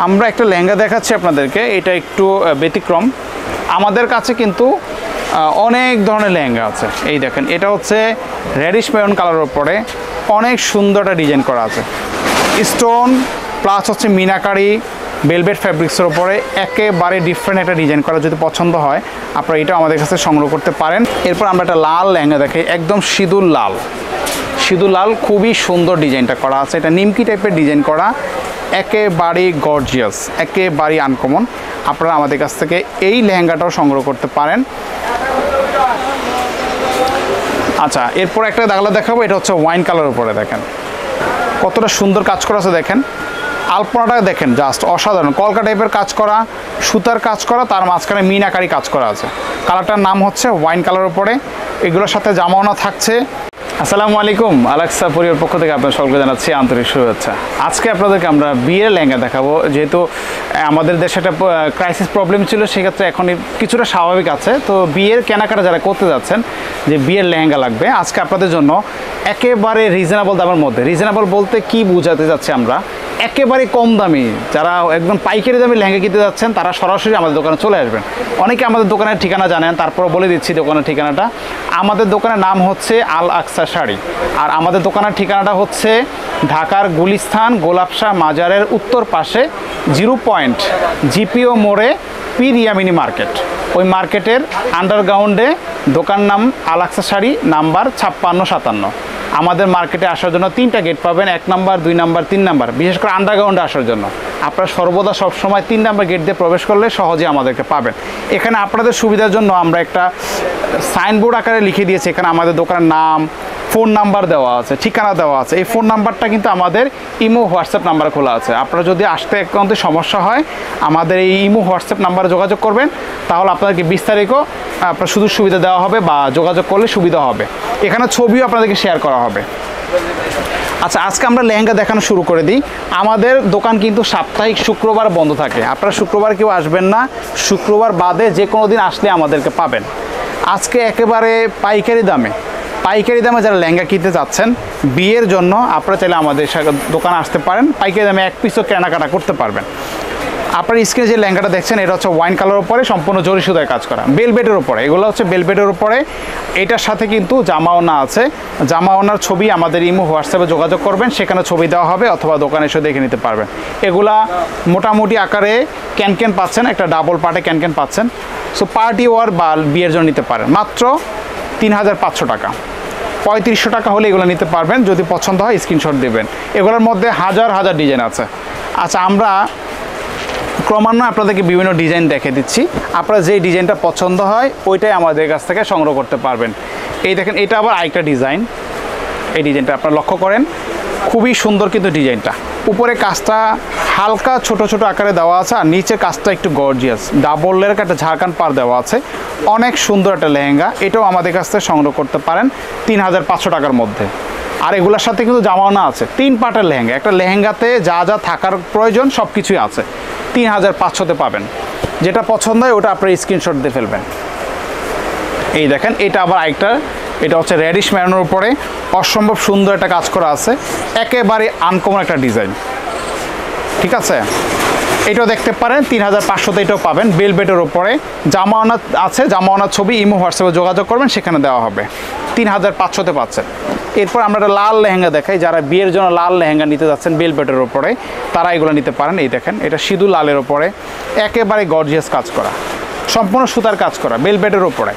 আমরা একটা লেহেঙ্গা দেখাচ্ছি আপনাদেরকে, এটা একটু ব্যতিক্রম। আমাদের কাছে কিন্তু অনেক ধরনের লেহেঙ্গা আছে। এই দেখেন, এটা হচ্ছে রেডিশ মেরুন কালারের উপরে অনেক সুন্দর একটা ডিজাইন করা আছে, স্টোন প্লাস হচ্ছে মিনাকারি ভেলভেট ফ্যাব্রিক্সের উপরে একেবারে ডিফারেন্ট একটা ডিজাইন করা। যদি পছন্দ হয় আপনারা এটা আমাদের কাছে সংগ্রহ করতে পারেন। এরপর আমরা একটা লাল লেহেঙ্গা দেখাই, একদম সিঁদুর লাল, সিঁদুর লাল, খুবই সুন্দর ডিজাইনটা করা আছে। এটা নিমকি টাইপের ডিজাইন করা, একেবারেই গর্জিয়াস, একেবারেই আনকমন। আপনারা আমাদের কাছ থেকে এই লেহেঙ্গাটাও সংগ্রহ করতে পারেন। আচ্ছা, এরপর একটা দাগলা দেখাবো, এটা হচ্ছে ওয়াইন কালার উপরে। দেখেন কতটা সুন্দর কাজ করা আছে, দেখেন আলপনাটা দেখেন, জাস্ট অসাধারণ। কলকা টাইপের কাজ করা, সুতার কাজ করা, তার মাঝখানে মিনাকারি কাজ করা আছে। কালারটার নাম হচ্ছে ওয়াইন কালার উপরে। এগুলোর সাথে জামাওনা থাকছে। আসসালামু আলাইকুম, আলাক্সা পরিবার পক্ষ থেকে আপনার সকলকে জানাচ্ছি আন্তরিক শুভেচ্ছা। আজকে আপনাদেরকে আমরা বিয়ের লেহেঙ্গা দেখাবো। যেহেতু আমাদের দেশে একটা ক্রাইসিস প্রবলেম ছিল, সেক্ষেত্রে এখন কিছুটা স্বাভাবিক আছে। তো বিয়ের কেনাকাটা যারা করতে যাচ্ছেন, যে বিয়ের লেহেঙ্গা লাগবে, আজকে আপনাদের জন্য একেবারে রিজনেবল দামের মধ্যে। রিজনেবল বলতে কি বোঝাতে যাচ্ছি আমরা, একেবারে কম দামি। যারা একদম পাইকারি দামি লেহেঙ্গা কিনতে যাচ্ছেন তারা সরাসরি আমাদের দোকানে চলে আসবেন। অনেকে আমাদের দোকানের ঠিকানা জানেন, তারপর বলে দিচ্ছি দোকানের ঠিকানাটা। আমাদের দোকানের নাম হচ্ছে আল আকসা শাড়ি, আর আমাদের দোকানের ঠিকানাটা হচ্ছে ঢাকার গুলিস্তান গোলাপশাহ মাজারের উত্তর পাশে 0 পয়েন্ট জিপিও মোড়ে পীর ইয়ামিনী মার্কেট। ওই মার্কেটের আন্ডারগ্রাউন্ডে দোকান নাম আল আকসা শাড়ি, নাম্বার 5657। আমাদের মার্কেটে আসার জন্য 3টা গেট পাবেন, 1 নাম্বার, 2 নাম্বার, 3 নাম্বার। বিশেষ করে আন্ডারগ্রাউন্ডে আসার জন্য আপনারা সর্বদা সবসময় 3 নাম্বার গেট দিয়ে প্রবেশ করলে সহজে আমাদেরকে পাবেন। এখানে আপনাদের সুবিধার জন্য আমরা একটা সাইনবোর্ড আকারে লিখে দিয়েছি। এখানে আমাদের দোকানের নাম, ফোন নাম্বার দেওয়া আছে, ঠিকানা দেওয়া আছে। এই ফোন নাম্বারটা কিন্তু আমাদের ইমো হোয়াটসঅ্যাপ নাম্বার খোলা আছে। আপনারা যদি আসতে একান্তে সমস্যা হয় আমাদের এই ইমো হোয়াটসঅ্যাপ নাম্বারে যোগাযোগ করবেন, তাহলে আপনাদেরকে বিস্তারিত আপনার সুযোগ সুবিধা দেওয়া হবে বা যোগাযোগ করলে সুবিধা হবে। এখানে ছবিও আপনাদেরকে শেয়ার করা হবে। আচ্ছা, আজকে আমরা লেহেঙ্গা দেখানো শুরু করে দিই। আমাদের দোকান কিন্তু সাপ্তাহিক শুক্রবার বন্ধ থাকে। আপনারা শুক্রবার কেউ আসবেন না, শুক্রবার বাদে যে কোনো দিন আসলে আমাদেরকে পাবেন। আজকে একেবারে পাইকারি দামে যারা লেহেঙ্গা কিনতে চাচ্ছেন বিয়ের জন্য, আপনারা চাইলে আমাদের দোকানে আসতে পারেন। পাইকারি দামে এক পিসও কেনাকাটা করতে পারবেন। আপনার স্ক্রিনে যে লেহেঙ্গাটা দেখছেন, এটা হচ্ছে ওয়াইন কালার উপরে সম্পূর্ণ জরি সুতায় কাজ করা, বেলভেটের উপরে। এগুলো হচ্ছে বেলভেটের উপরে। এটার সাথে কিন্তু জামাওনা আছে। জামাওনার ছবি আমাদের ইমো হোয়াটসঅ্যাপে যোগাযোগ করবেন, সেখানে ছবি দেওয়া হবে, অথবা দোকানে এসে দেখে নিতে পারবেন। এগুলা মোটামুটি আকারে ক্যানক্যান পাচ্ছেন, একটা ডাবল পার্টে ক্যানক্যান পাচ্ছেন। সো পার্টি ওয়ার বা বিয়ের জন্য নিতে পারেন। মাত্র 3500 টাকা, 3500 টাকা হলে এগুলো নিতে পারবেন। যদি পছন্দ হয় স্ক্রিনশট দেবেন। এগুলোর মধ্যে হাজার হাজার ডিজাইন আছে। আচ্ছা, আমরা ক্রমান্বয়ে আপনাদেরকে বিভিন্ন ডিজাইন দেখে দিচ্ছি। আপনারা যেই ডিজাইনটা পছন্দ হয় ওইটাই আমাদের কাছ থেকে সংগ্রহ করতে পারবেন। এই দেখেন, এটা আবার আরেকটা ডিজাইন। এই ডিজাইনটা আপনারা লক্ষ্য করেন, খুবই সুন্দর কিন্তু ডিজাইনটা। উপরে কাজটা হালকা ছোট ছোট আকারে দেওয়া আছে, আর নিচে কাজটা একটু গর্জিয়াস, ডাবল লেয়ার একটা ঝাড়খান পার দেওয়া আছে। অনেক সুন্দর একটা লেহেঙ্গা। এটাও আমাদের কাছ থেকে সংগ্রহ করতে পারেন 3500 টাকার মধ্যে। আর এগুলোর সাথে কিন্তু জামাওনা আছে। 3 পার্টের লেহেঙ্গা। একটা লেহেঙ্গাতে যা যা থাকার প্রয়োজন সব কিছুই আছে। 3500-তে পাবেন। যেটা পছন্দ হয় ওটা আপনার স্ক্রিনশট দিয়ে ফেলবেন। এই দেখেন, এটা আবার আরেকটা, এটা হচ্ছে রেডিশ মেরুনের উপরে অসম্ভব সুন্দর একটা কাজ করা আছে, একেবারে আনকমন একটা ডিজাইন। ঠিক আছে, এটাও দেখতে পারেন 3500-তে এটাও পাবেন। বেলভেটের উপরে জামাওনা আছে, জামাওনার ছবি ইমো হোয়াটসঅ্যাপে যোগাযোগ করবেন, সেখানে দেওয়া হবে। 3500-তে পাচ্ছেন। এরপর আমরা একটা লাল লেহেঙ্গা দেখাই। যারা বিয়ের জন্য লাল লেহেঙ্গা নিতে যাচ্ছেন বেলভেটের উপরে, তারা এগুলো নিতে পারেন। এই দেখেন, এটা সিঁদুর লালের উপরে একেবারে গর্জিয়াস কাজ করা, সম্পূর্ণ সুতার কাজ করা, বেলভেটের উপরে।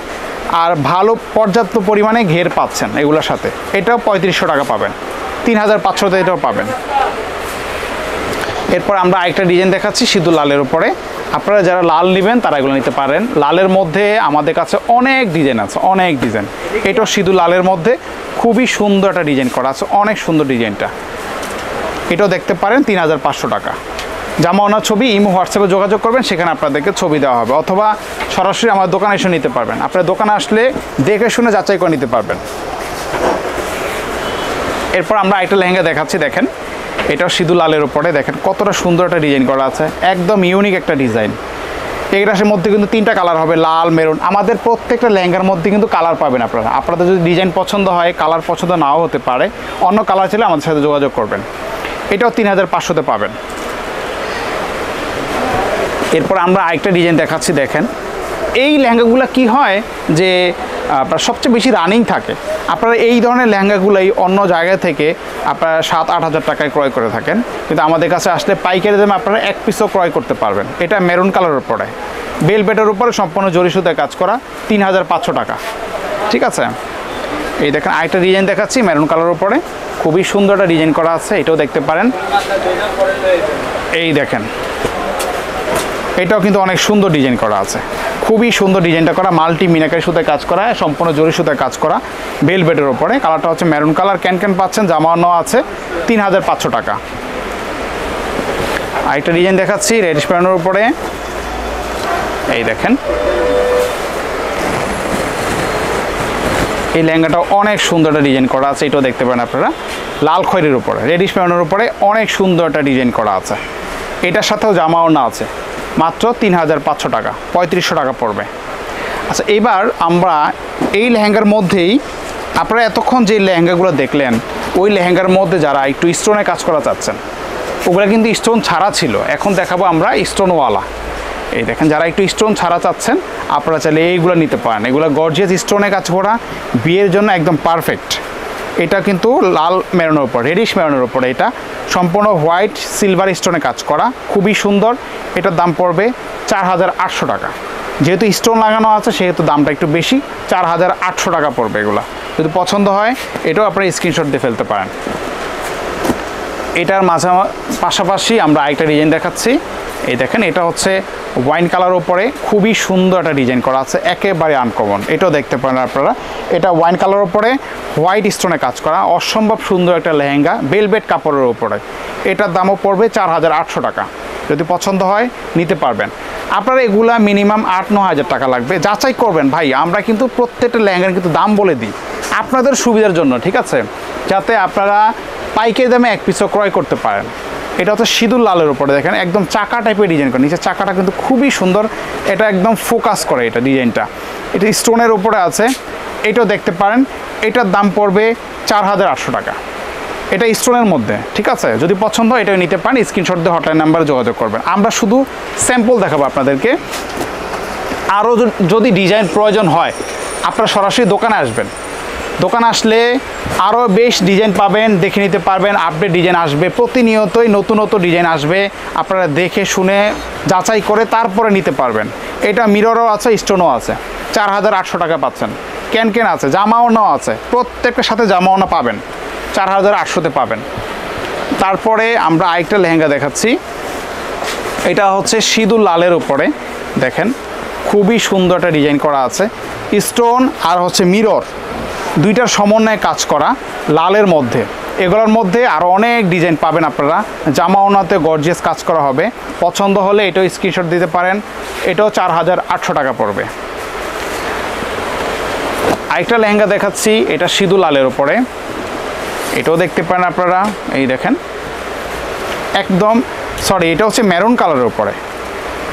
আর ভালো পর্যাপ্ত পরিমাণে ঘের পাচ্ছেন এগুলোর সাথে। এটাও 3500 টাকা পাবেন। 3500-তে এটাও পাবেন। এরপর আমরা আরেকটা ডিজাইন দেখাচ্ছি সিঁদুর লালের উপরে। আপনারা যারা লাল নেবেন তারা এগুলো নিতে পারেন। লালের মধ্যে আমাদের কাছে অনেক ডিজাইন আছে, অনেক ডিজাইন। এটাও সিঁদুর লালের মধ্যে খুবই সুন্দর একটা ডিজাইন করা আছে, অনেক সুন্দর ডিজাইনটা। এটাও দেখতে পারেন 3500 টাকা। জামাওনার ছবি ইমো হোয়াটসঅ্যাপে যোগাযোগ করবেন, সেখানে আপনাদেরকে ছবি দেওয়া হবে, অথবা সরাসরি আমার দোকানে এসে নিতে পারবেন। আপনার দোকানে আসলে দেখে শুনে যাচাই করে নিতে পারবেন। এরপর আমরা একটা লেহেঙ্গা দেখাচ্ছি। দেখেন, এটাও সিঁদুর লালের উপরে। দেখেন কতটা সুন্দর একটা ডিজাইন করা আছে, একদম ইউনিক একটা ডিজাইন। এগুলোর মধ্যে কিন্তু 3টা কালার হবে, লাল, মেরুন। আমাদের প্রত্যেকটা লেহেঙ্গার মধ্যে কিন্তু কালার পাবেন আপনারা। আপনাদের যদি ডিজাইন পছন্দ হয়, কালার পছন্দ নাও হতে পারে, অন্য কালার ছিল আমাদের সাথে যোগাযোগ করবেন। এটাও 3500-তে পাবেন। এরপর আমরা আরেকটা ডিজাইন দেখাচ্ছি, দেখেন এই লেহেঙ্গাগুলো কি হয় যে আপনার সবচেয়ে বেশি রানিং থাকে। আপনারা এই ধরনের লেহেঙ্গাগুলোই অন্য জায়গা থেকে আপনারা 7-8 হাজার টাকায় ক্রয় করে থাকেন, কিন্তু আমাদের কাছে আসলে পাইকারি দামে আপনারা এক পিসও ক্রয় করতে পারবেন। এটা মেরুন কালারের উপরে বেলভেটের উপরে সম্পূর্ণ জরি সুতায় কাজ করা, 3500 টাকা। ঠিক আছে, এই দেখেন আরেকটা ডিজাইন দেখাচ্ছি মেরুন কালারের উপরে, খুবই সুন্দর একটা ডিজাইন করা আছে, এটাও দেখতে পারেন। এই দেখেন এটাও কিন্তু অনেক সুন্দর ডিজাইন করা আছে, খুবই সুন্দর ডিজাইনটা করা, মাল্টি মিনাকারি সুতায় কাজ করা, সম্পূর্ণ জরি সুতায় কাজ করা, বেলভেটের ওপরে। কালারটা হচ্ছে মেরুন কালার, ক্যান পাচ্ছেন, জামানো আছে, 3500 টাকা। আরেকটা ডিজাইন দেখাচ্ছি রেডিশ প্যান্টের উপরে, এই দেখেন এই লেহেঙ্গাটাও অনেক সুন্দর একটা ডিজাইন করা আছে, এটাও দেখতে পারেন আপনারা, লাল খয়েরির উপরে রেডিশ প্যান্টের উপরে অনেক সুন্দর একটা ডিজাইন করা আছে। এটার সাথেও জামা ওড়না আছে, মাত্র 3500 টাকা, 3500 টাকা পড়বে। আচ্ছা, এবার আমরা এই লেহেঙ্গার মধ্যেই আপনারা এতক্ষণ যে লেহেঙ্গাগুলো দেখলেন, ওই লেহেঙ্গার মধ্যে যারা একটু স্টোনে কাজ করা চাচ্ছেন, ওগুলো কিন্তু স্টোন ছাড়া ছিল, এখন দেখাবো আমরা স্টোনওয়ালা। এই দেখেন যারা একটু স্টোন ছাড়া চাচ্ছেন আপনারা চাইলে এইগুলো নিতে পারেন, এগুলো গর্জিয়াস স্টোনে কাজ করা, বিয়ের জন্য একদম পারফেক্ট। এটা কিন্তু লাল মেরুনের উপর, রেডিশ মেরুনের উপরে, এটা সম্পূর্ণ হোয়াইট সিলভার স্টোনে কাজ করা, খুবই সুন্দর। এটার দাম পড়বে 4800 টাকা। যেহেতু স্টোন লাগানো আছে সেহেতু দামটা একটু বেশি, 4800 টাকা পড়বে। এগুলো যদি পছন্দ হয় এটাও আপনারা স্ক্রিনশট দিয়ে ফেলতে পারেন। এটার পাশাপাশি আমরা আরেকটা ডিজাইন দেখাচ্ছি, এই দেখেন এটা হচ্ছে ওয়াইন কালার উপরে, খুবই সুন্দর একটা ডিজাইন করা আছে, একেবারে আনকমন। এটাও দেখতে পারেন আপনারা, এটা ওয়াইন কালার উপরে হোয়াইট স্টোনে কাজ করা, অসম্ভব সুন্দর একটা লেহেঙ্গা, বেলভেট কাপড়ের উপরে। এটার দামও পড়বে 4800 টাকা। যদি পছন্দ হয় নিতে পারবেন। আপনারা এগুলা মিনিমাম 8-9 হাজার টাকা লাগবে, যাচাই করবেন ভাই। আমরা কিন্তু প্রত্যেকটা লেহেঙ্গার কিন্তু দাম বলে দিই আপনাদের সুবিধার জন্য, ঠিক আছে, যাতে আপনারা পাইকারি দামে এক পিসও ক্রয় করতে পারেন। এটা হচ্ছে সিঁদুর লালের উপরে, দেখেন একদম চাকা টাইপের ডিজাইন করে, নিচে চাকাটা কিন্তু খুবই সুন্দর, এটা একদম ফোকাস করে এটা ডিজাইনটা, এটা স্টোনের উপরে আছে, এটাও দেখতে পারেন। এটার দাম পড়বে 4800 টাকা, এটা স্টোনের মধ্যে, ঠিক আছে। যদি পছন্দ হয় এটাও নিতে পারেন, স্ক্রিনশট দিয়ে হটলাইন নাম্বারে যোগাযোগ করবেন। আমরা শুধু স্যাম্পল দেখাবো আপনাদেরকে, আরও যদি ডিজাইন প্রয়োজন হয় আপনারা সরাসরি দোকানে আসবেন, দোকানে আসলে আরও বেশ ডিজাইন পাবেন, দেখে নিতে পারবেন। আপডেট ডিজাইন আসবে, প্রতিনিয়তই নতুন নতুন ডিজাইন আসবে, আপনারা দেখে শুনে যাচাই করে তারপরে নিতে পারবেন। এটা মিররও আছে, স্টোনও আছে, 4800 টাকা পাচ্ছেন। ক্যান আছে, জামা ওড়নাও আছে, প্রত্যেকটার সাথে জামা ওড়না পাবেন, 4800-তে পাবেন। তারপরে আমরা আরেকটা লেহেঙ্গা দেখাচ্ছি, এটা হচ্ছে সিঁদুর লালের উপরে, দেখেন খুবই সুন্দর একটা ডিজাইন করা আছে, স্টোন আর হচ্ছে মিরর দুইটার সমন্বয়ে কাজ করা, লালের মধ্যে। এগুলোর মধ্যে আরও অনেক ডিজাইন পাবেন আপনারা, জামা ওড়নাতে গর্জিয়াস কাজ করা হবে। পছন্দ হলে এটাও স্ক্রিনশট দিতে পারেন, এটাও 4800 টাকা পড়বে। আরেকটা লেহেঙ্গা দেখাচ্ছি, এটা সিঁদুর লালের উপরে, এটাও দেখতে পারেন আপনারা, এই দেখেন একদম এটা হচ্ছে মেরুন কালারের উপরে,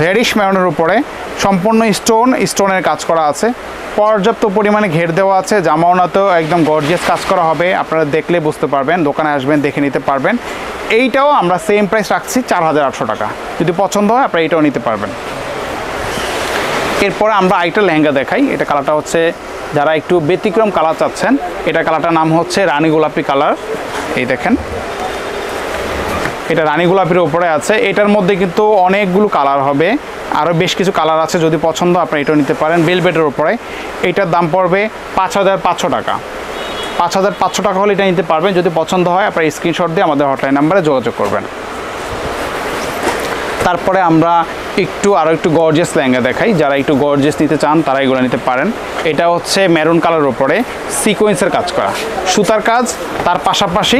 রেডিশ মেরুনের উপরে, সম্পূর্ণ স্টোনের কাজ করা আছে, পর্যাপ্ত পরিমাণে ঘের দেওয়া আছে, জামা ওড়নাতেও একদম গর্জিয়াস কাজ করা হবে। আপনারা দেখলে বুঝতে পারবেন, দোকানে আসবেন দেখে নিতে পারবেন। এইটাও আমরা সেম প্রাইস রাখছি 4800 টাকা। যদি পছন্দ হয় আপনারা এটাও নিতে পারবেন। এরপরে আমরা আরেকটা লেহেঙ্গা দেখাই, এটা কালারটা হচ্ছে, যারা একটু ব্যতিক্রম কালার চাচ্ছেন, এটা কালারটার নাম হচ্ছে রানী গোলাপি কালার। এই দেখেন এটা রানী গোলাপির উপরে আছে, এটার মধ্যে কিন্তু অনেকগুলো কালার হবে, আরও বেশ কিছু কালার আছে। যদি পছন্দ আপনারা এটাও নিতে পারেন, বেলভেটের উপরে। এটার দাম পড়বে 5500 টাকা। 5500 টাকা হলে এটা নিতে পারবেন। যদি পছন্দ হয় আপনারা স্ক্রিনশট দিয়ে আমাদের হটলাইন নাম্বারে যোগাযোগ করবেন। তারপরে আমরা আরও একটু গর্জিয়াস লেহেঙ্গা দেখাই, যারা একটু গর্জিয়াস নিতে চান তারা এগুলো নিতে পারেন। এটা হচ্ছে মেরুন কালারের উপরে সিকোয়েন্সের কাজ করা, সুতার কাজ, তার পাশাপাশি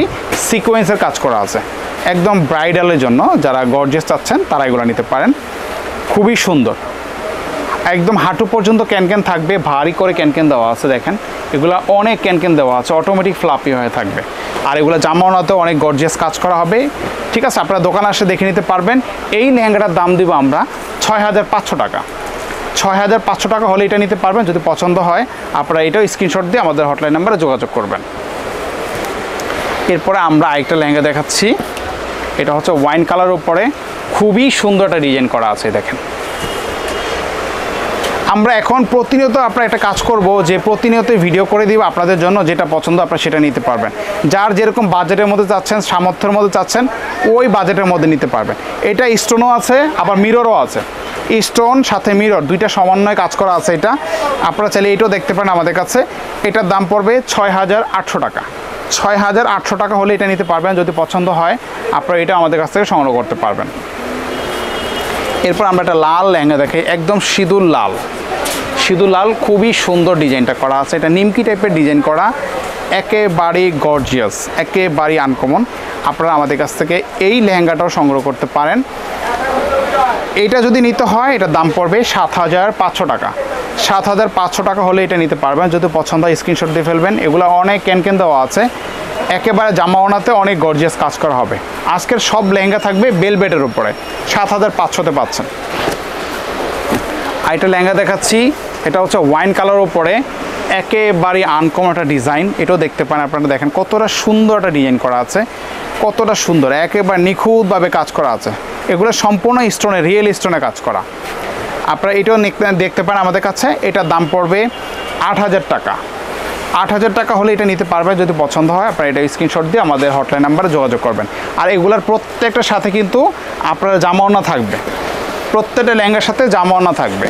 সিকোয়েন্সের কাজ করা আছে, একদম ব্রাইডালের জন্য যারা গর্জিয়াস চাচ্ছেন তারা এগুলো নিতে পারেন। খুবই সুন্দর, একদম হাঁটু পর্যন্ত ক্যান থাকবে, ভারী করে ক্যান দেওয়া আছে, দেখেন এগুলো অনেক ক্যান দেওয়া আছে, অটোমেটিক ফ্লাপি হয়ে থাকবে। আর এগুলো জামা ওড়নাতেও অনেক গর্জিয়াস কাজ করা হবে, ঠিক আছে। আপনারা দোকানে আসে দেখে নিতে পারবেন। এই লেহেঙ্গাটার দাম দিব আমরা 6500 টাকা। 6500 টাকা হলে এটা নিতে পারবেন। যদি পছন্দ হয় আপনারা এটাও স্ক্রিনশট দিয়ে আমাদের হটলাইন নাম্বারে যোগাযোগ করবেন। এরপরে আমরা আরেকটা লেহেঙ্গা দেখাচ্ছি, এটা হচ্ছে ওয়াইন কালার উপরে, খুবই সুন্দর একটা ডিজাইন করা আছে, দেখেন আমরা এখন প্রতিনিয়ত আপনার একটা কাজ করব যে প্রতিনিয়ত ভিডিও করে দিব আপনাদের জন্য, যেটা পছন্দ আপনারা সেটা নিতে পারবেন। যার যেরকম বাজেটের মধ্যে চাচ্ছেন, সামর্থ্যের মধ্যে চাচ্ছেন, ওই বাজেটের মধ্যে নিতে পারবেন। এটা স্টোনও আছে, আবার মিররও আছে। স্টোন সাথে মিরর দুইটা সমন্বয়ে কাজ করা আছে। এটা আপনারা চাইলে এটাও দেখতে পারেন আমাদের কাছে। এটার দাম পড়বে ৬,৮০০ টাকা। ৬,৮০০ টাকা হলে এটা নিতে পারবেন। যদি পছন্দ হয় আপনারা এটা আমাদের কাছ থেকে সংগ্রহ করতে পারবেন। এরপর আমরা একটা লাল লেহেঙ্গা দেখি, একদম সিঁদুর লাল। সিঁদুর লাল, খুবই সুন্দর ডিজাইনটা করা আছে। এটা নিমকি টাইপের ডিজাইন করা, একেবারেই গর্জিয়াস, একেবারেই আনকমন। আপনারা আমাদের কাছ থেকে এই লেহেঙ্গাটাও সংগ্রহ করতে পারেন। এটা যদি নিতে হয় এটার দাম পড়বে ৭,৫০০ টাকা। ৭,৫০০ টাকা হলে এটা নিতে পারবেন। যদি পছন্দ হয় স্ক্রিনশট দিয়ে ফেলবেন। এগুলো অনেক ক্যান দেওয়া আছে, একেবারে জামা ওনাতে অনেক গর্জিয়াস কাজ করা হবে। আজকের সব লেহেঙ্গা থাকবে বেলভেটের উপরে, ৭,৫০০তে পাচ্ছেন। আরেকটা লেহেঙ্গা দেখাচ্ছি, এটা হচ্ছে ওয়াইন কালার উপরে, একেবারে আনকমন একটা ডিজাইন। এটাও দেখতে পান আপনারা, দেখেন কতটা সুন্দর একটা ডিজাইন করা আছে, কতটা সুন্দর, একেবারে নিখুঁতভাবে কাজ করা আছে। এগুলো সম্পূর্ণ স্টোনে, রিয়েল স্টোনে কাজ করা। আপনারা এটাও দেখতে পান আমাদের কাছে। এটার দাম পড়বে ৮,০০০ টাকা। ৮,০০০ টাকা হলে এটা নিতে পারবেন। যদি পছন্দ হয় আপনারা এটা স্ক্রিনশট দিয়ে আমাদের হটলাইন নাম্বারে যোগাযোগ করবেন। আর এগুলার প্রত্যেকটার সাথে কিন্তু আপনার জামা ওড়না থাকবে, প্রত্যেকটা লেহেঙ্গার সাথে জামা ওড়না থাকবে।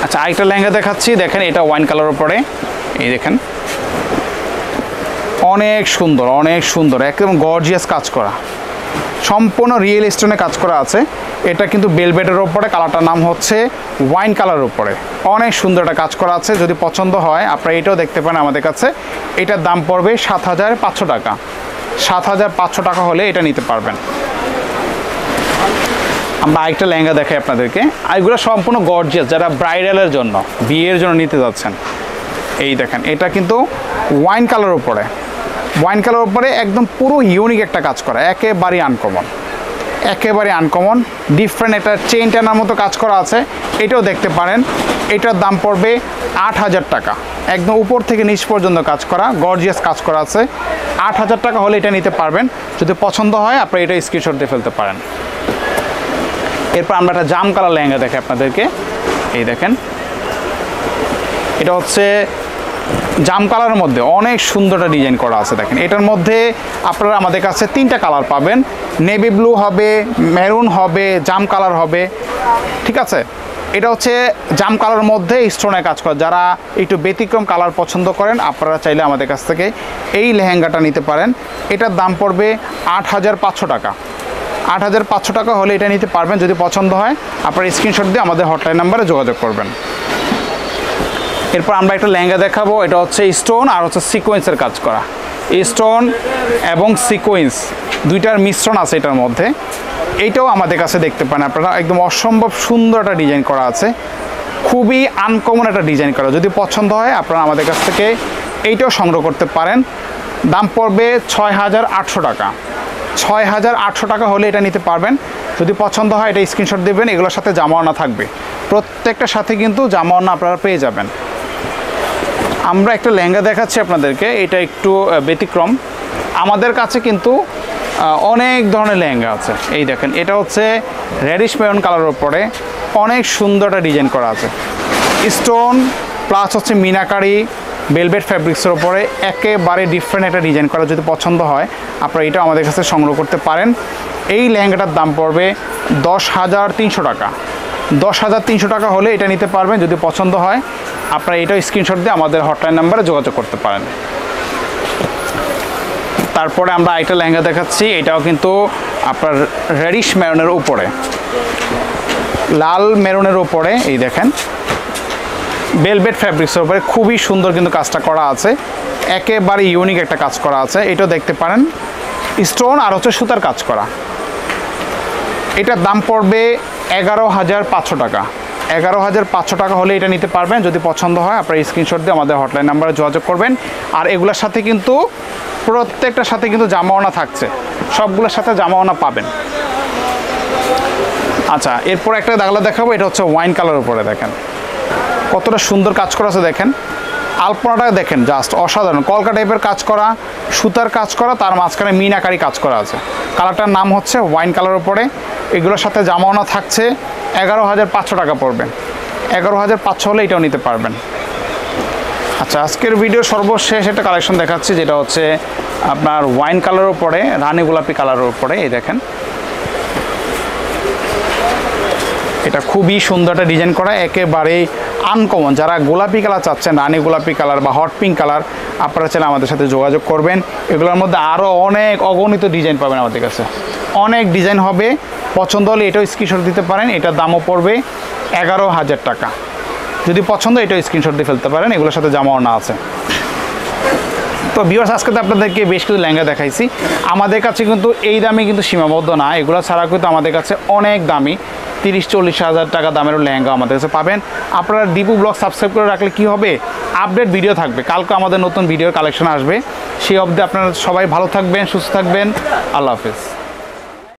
আচ্ছা, আরেকটা লেহেঙ্গা দেখাচ্ছি, দেখেন এটা ওয়াইন কালার উপরে, এই দেখেন অনেক সুন্দর, অনেক সুন্দর, একদম গর্জিয়াস কাজ করা, সম্পূর্ণ রিয়েল স্টোনে কাজ করা আছে। এটা কিন্তু বেলভেটের উপরে, কালারটার নাম হচ্ছে ওয়াইন কালার উপরে, অনেক সুন্দর একটা কাজ করা আছে। যদি পছন্দ হয় আপনারা এটাও দেখতে পান আমাদের কাছে। এটার দাম পড়বে ৭,৫০০ টাকা। ৭,৫০০ টাকা হলে এটা নিতে পারবেন। আমরা আরেকটা লেহেঙ্গা দেখাই আপনাদেরকে। এগুলো সম্পূর্ণ গর্জিয়াস, যারা ব্রাইডালের জন্য, বিয়ের জন্য নিতে যাচ্ছেন। এই দেখেন, এটা কিন্তু ওয়াইন কালার উপরে, ওয়াইন কালার উপরে একদম পুরো ইউনিক একটা কাজ করা, একেবারেই আনকমন, একেবারে আনকমন, ডিফারেন্ট একটা চেইন টানার মতো কাজ করা আছে। এটাও দেখতে পারেন। এটার দাম পড়বে ৮,০০০ টাকা। একদম উপর থেকে নিচ পর্যন্ত কাজ করা, গর্জিয়াস কাজ করা আছে। ৮,০০০ টাকা হলে এটা নিতে পারবেন। যদি পছন্দ হয় আপনারা এটা স্ক্রিনশট দিয়ে ফেলতে পারেন। এরপর আমরা একটা জাম কালার লেহেঙ্গা দেখি আপনাদেরকে। এই দেখেন, এটা হচ্ছে জাম কালারের মধ্যে অনেক সুন্দর একটা ডিজাইন করা আছে। দেখেন, এটার মধ্যে আপনারা আমাদের কাছে 3টা কালার পাবেন, নেভি ব্লু হবে, মেরুন হবে, জাম কালার হবে। ঠিক আছে, এটা হচ্ছে জাম কালারের মধ্যে স্টোনে কাজ করা। যারা একটু ব্যতিক্রম কালার পছন্দ করেন আপনারা চাইলে আমাদের কাছ থেকে এই লেহেঙ্গাটা নিতে পারেন। এটার দাম পড়বে ৮,৫০০ টাকা। ৮,৫০০ টাকা হলে এটা নিতে পারবেন। যদি পছন্দ হয় আপনারা স্ক্রিনশট দিয়ে আমাদের হটলাইন নাম্বারে যোগাযোগ করবেন। এরপর আমরা একটা লেহেঙ্গা দেখাবো। এটা হচ্ছে স্টোন আর হচ্ছে সিকোয়েন্সের কাজ করা। স্টোন এবং সিকোয়েন্স দুইটার মিশ্রণ আছে এটার মধ্যে। এইটাও আমাদের কাছে দেখতে পান আপনারা, একদম অসম্ভব সুন্দর একটা ডিজাইন করা আছে, খুবই আনকমন একটা ডিজাইন করা। যদি পছন্দ হয় আপনারা আমাদের কাছ থেকে এইটাও সংগ্রহ করতে পারেন। দাম পড়বে ৬,৮০০ টাকা। ৬,৮০০ টাকা হলে এটা নিতে পারবেন। যদি পছন্দ হয় এটা স্ক্রিনশট দেবেন। এগুলোর সাথে জামা ওড়না থাকবে, প্রত্যেকটার সাথে কিন্তু জামা ওড়না আপনারা পেয়ে যাবেন। আমরা একটা লেহেঙ্গা দেখাচ্ছি আপনাদেরকে, এটা একটু ব্যতিক্রম। আমাদের কাছে কিন্তু অনেক ধরনের লেহেঙ্গা আছে। এই দেখেন, এটা হচ্ছে রেডিশ মেরুন কালারের উপরে অনেক সুন্দর একটা ডিজাইন করা আছে। স্টোন প্লাস হচ্ছে মিনাকারি বেলভেট ফ্যাব্রিক্সের উপরে একেবারে ডিফারেন্ট একটা ডিজাইন করা। যদি পছন্দ হয় আপনারা এটা আমাদের কাছে সংগ্রহ করতে পারেন। এই লেহেঙ্গাটার দাম পড়বে ১০,৩০০ টাকা। ১০,৩০০ টাকা হলে এটা নিতে পারবেন। যদি পছন্দ হয় আপনারা এটাও স্ক্রিনশট দিয়ে আমাদের হটলাইন নাম্বারে যোগাযোগ করতে পারেন। তারপরে আমরা আরেকটা লেহেঙ্গা দেখাচ্ছি। এটাও কিন্তু আপনার রেডিশ মেরুনের উপরে, লাল মেরুনের উপরে, এই দেখেন বেলভেট ফ্যাব্রিক্সের উপরে খুবই সুন্দর কিন্তু কাজটা করা আছে, একেবারে ইউনিক একটা কাজ করা আছে। এটাও দেখতে পারেন, স্টোন আর হচ্ছে সুতার কাজ করা। এটার দাম পড়বে ১১,৫০০ টাকা। ১১,৫০০ টাকা হলে এটা নিতে পারবেন। যদি পছন্দ হয় আপনারা স্ক্রিনশট দিয়ে আমাদের হটলাইন নাম্বারে যোগাযোগ করবেন। আর এগুলোর সাথে কিন্তু প্রত্যেকটার সাথে কিন্তু জামা ওড়না থাকছে, সবগুলোর সাথে জামা ওড়না পাবেন। আচ্ছা, এরপর একটা দাগলা দেখাবো। এটা হচ্ছে ওয়াইন কালার উপরে, দেখেন কতটা সুন্দর কাজ করা আছে। দেখেন আলপনাটা দেখেন জাস্ট অসাধারণ, কলকা টাইপের কাজ করা, সুতার কাজ করা, তার মাঝখানে মিনাকারি কাজ করা আছে। কালারটার নাম হচ্ছে ওয়াইন কালারের উপরে। এগুলোর সাথে জামাওনা থাকছে 11,500 টাকা পড়বে। 11,500 হলে এটাও নিতে পারবেন। আচ্ছা, আজকের ভিডিও সর্বশেষ একটা কালেকশন দেখাচ্ছি, যেটা হচ্ছে আপনার ওয়াইন কালারের উপরে, রানী গোলাপি কালারের উপরে। এই দেখেন, এটা খুবই সুন্দর একটা ডিজাইন করা, একেবারেই আনকমন। যারা গোলাপি কালার চাচ্ছেন, রানী গোলাপি কালার বা হট পিঙ্ক কালার, আপনারা চাইলে আমাদের সাথে যোগাযোগ করবেন। এগুলোর মধ্যে আরও অনেক অগণিত ডিজাইন পাবেন আমাদের কাছে, অনেক ডিজাইন হবে। পছন্দ হলে এটাও স্ক্রিনশট দিতে পারেন, এটার দামও পড়বে 11,000 টাকা। যদি পছন্দ এটাও স্ক্রিনশট দিয়ে ফেলতে পারেন, এগুলোর সাথে জামাওনা আছে। তো ভিউয়ার্স, আজকে তো আপনাদেরকে বেশ কিছু লেহেঙ্গা দেখাইছি। আমাদের কাছে কিন্তু এই দামে কিন্তু সীমাবদ্ধ না, এগুলো ছাড়া কিন্তু আমাদের কাছে অনেক দামি 30-40 হাজার টাকা দামেরও লেহেঙ্গা আমাদের কাছে পাবেন। আপনারা দীপু ব্লগ সাবস্ক্রাইব করে রাখলে কি হবে, আপডেট ভিডিও থাকবে। কালকে আমাদের নতুন ভিডিওর কালেকশন আসবে। সেই অবধি আপনারা সবাই ভালো থাকবেন, সুস্থ থাকবেন। আল্লাহ হাফেজ।